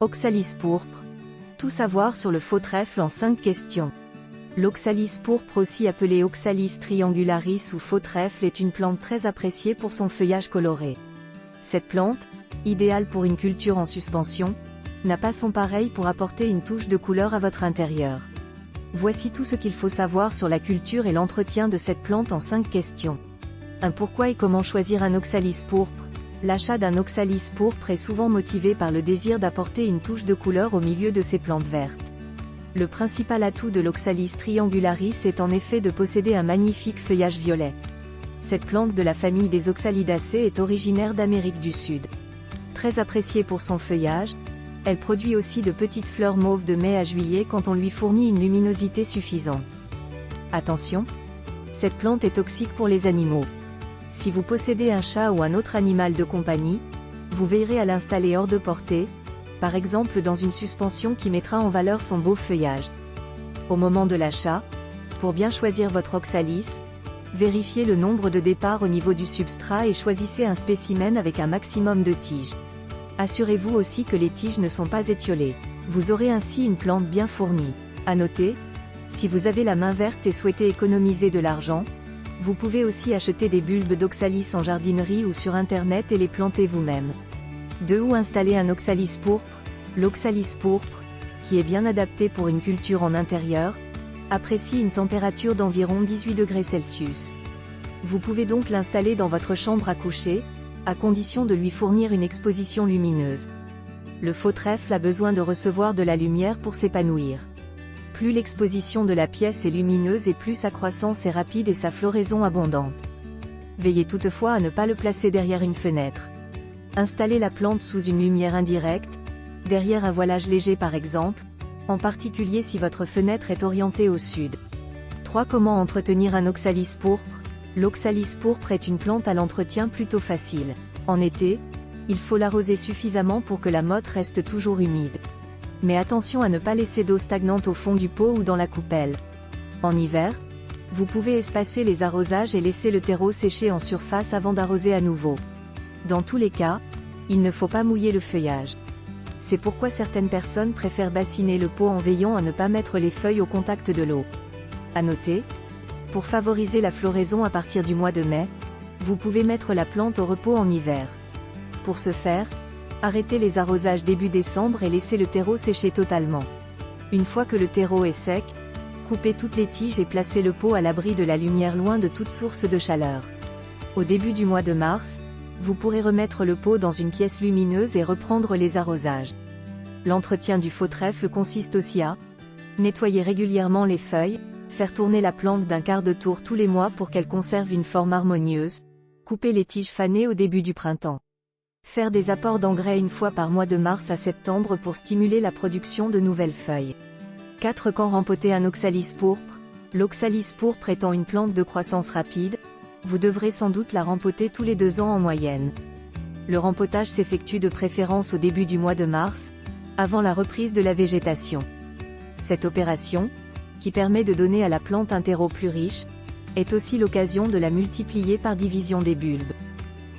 Oxalis pourpre. Tout savoir sur le faux trèfle en 5 questions. L'oxalis pourpre, aussi appelé Oxalis triangularis ou faux trèfle, est une plante très appréciée pour son feuillage coloré. Cette plante, idéale pour une culture en suspension, n'a pas son pareil pour apporter une touche de couleur à votre intérieur. Voici tout ce qu'il faut savoir sur la culture et l'entretien de cette plante en 5 questions. 1. Pourquoi et comment choisir un oxalis pourpre? L'achat d'un oxalis pourpre est souvent motivé par le désir d'apporter une touche de couleur au milieu de ces plantes vertes. Le principal atout de l'oxalis triangularis est en effet de posséder un magnifique feuillage violet. Cette plante de la famille des Oxalidacées est originaire d'Amérique du Sud. Très appréciée pour son feuillage, elle produit aussi de petites fleurs mauves de mai à juillet quand on lui fournit une luminosité suffisante. Attention, cette plante est toxique pour les animaux. Si vous possédez un chat ou un autre animal de compagnie, vous veillerez à l'installer hors de portée, par exemple dans une suspension qui mettra en valeur son beau feuillage. Au moment de l'achat, pour bien choisir votre oxalis, vérifiez le nombre de départs au niveau du substrat et choisissez un spécimen avec un maximum de tiges. Assurez-vous aussi que les tiges ne sont pas étiolées. Vous aurez ainsi une plante bien fournie. À noter, si vous avez la main verte et souhaitez économiser de l'argent, vous pouvez aussi acheter des bulbes d'oxalis en jardinerie ou sur internet et les planter vous-même. 2. Où installer un oxalis pourpre? L'oxalis pourpre, qui est bien adapté pour une culture en intérieur, apprécie une température d'environ 18 degrés Celsius. Vous pouvez donc l'installer dans votre chambre à coucher, à condition de lui fournir une exposition lumineuse. Le faux trèfle a besoin de recevoir de la lumière pour s'épanouir. Plus l'exposition de la pièce est lumineuse et plus sa croissance est rapide et sa floraison abondante. Veillez toutefois à ne pas le placer derrière une fenêtre. Installez la plante sous une lumière indirecte, derrière un voilage léger par exemple, en particulier si votre fenêtre est orientée au sud. 3. Comment entretenir un oxalis pourpre? L'oxalis pourpre est une plante à l'entretien plutôt facile. En été, il faut l'arroser suffisamment pour que la motte reste toujours humide. Mais attention à ne pas laisser d'eau stagnante au fond du pot ou dans la coupelle. En hiver, vous pouvez espacer les arrosages et laisser le terreau sécher en surface avant d'arroser à nouveau. Dans tous les cas, il ne faut pas mouiller le feuillage. C'est pourquoi certaines personnes préfèrent bassiner le pot en veillant à ne pas mettre les feuilles au contact de l'eau. À noter, pour favoriser la floraison à partir du mois de mai, vous pouvez mettre la plante au repos en hiver. Pour ce faire, arrêtez les arrosages début décembre et laissez le terreau sécher totalement. Une fois que le terreau est sec, coupez toutes les tiges et placez le pot à l'abri de la lumière loin de toute source de chaleur. Au début du mois de mars, vous pourrez remettre le pot dans une pièce lumineuse et reprendre les arrosages. L'entretien du faux trèfle consiste aussi à nettoyer régulièrement les feuilles, faire tourner la plante d'un quart de tour tous les mois pour qu'elle conserve une forme harmonieuse, couper les tiges fanées au début du printemps. Faire des apports d'engrais une fois par mois de mars à septembre pour stimuler la production de nouvelles feuilles. 4. Quand rempoter un oxalis pourpre? L'oxalis pourpre étant une plante de croissance rapide, vous devrez sans doute la rempoter tous les 2 ans en moyenne. Le rempotage s'effectue de préférence au début du mois de mars, avant la reprise de la végétation. Cette opération, qui permet de donner à la plante un terreau plus riche, est aussi l'occasion de la multiplier par division des bulbes.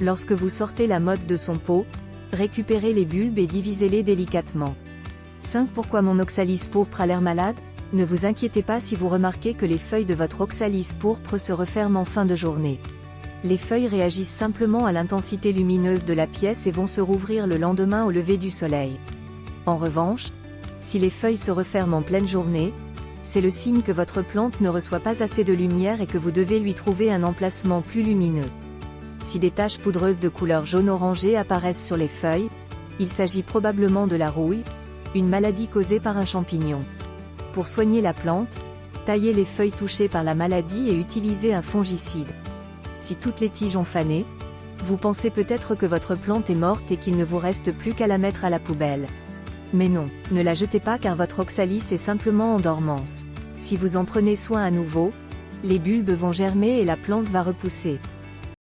Lorsque vous sortez la motte de son pot, récupérez les bulbes et divisez-les délicatement. 5. Pourquoi mon oxalis pourpre a l'air malade? Ne vous inquiétez pas si vous remarquez que les feuilles de votre oxalis pourpre se referment en fin de journée. Les feuilles réagissent simplement à l'intensité lumineuse de la pièce et vont se rouvrir le lendemain au lever du soleil. En revanche, si les feuilles se referment en pleine journée, c'est le signe que votre plante ne reçoit pas assez de lumière et que vous devez lui trouver un emplacement plus lumineux. Si des taches poudreuses de couleur jaune-orangé apparaissent sur les feuilles, il s'agit probablement de la rouille, une maladie causée par un champignon. Pour soigner la plante, taillez les feuilles touchées par la maladie et utilisez un fongicide. Si toutes les tiges ont fané, vous pensez peut-être que votre plante est morte et qu'il ne vous reste plus qu'à la mettre à la poubelle. Mais non, ne la jetez pas car votre oxalis est simplement en dormance. Si vous en prenez soin à nouveau, les bulbes vont germer et la plante va repousser.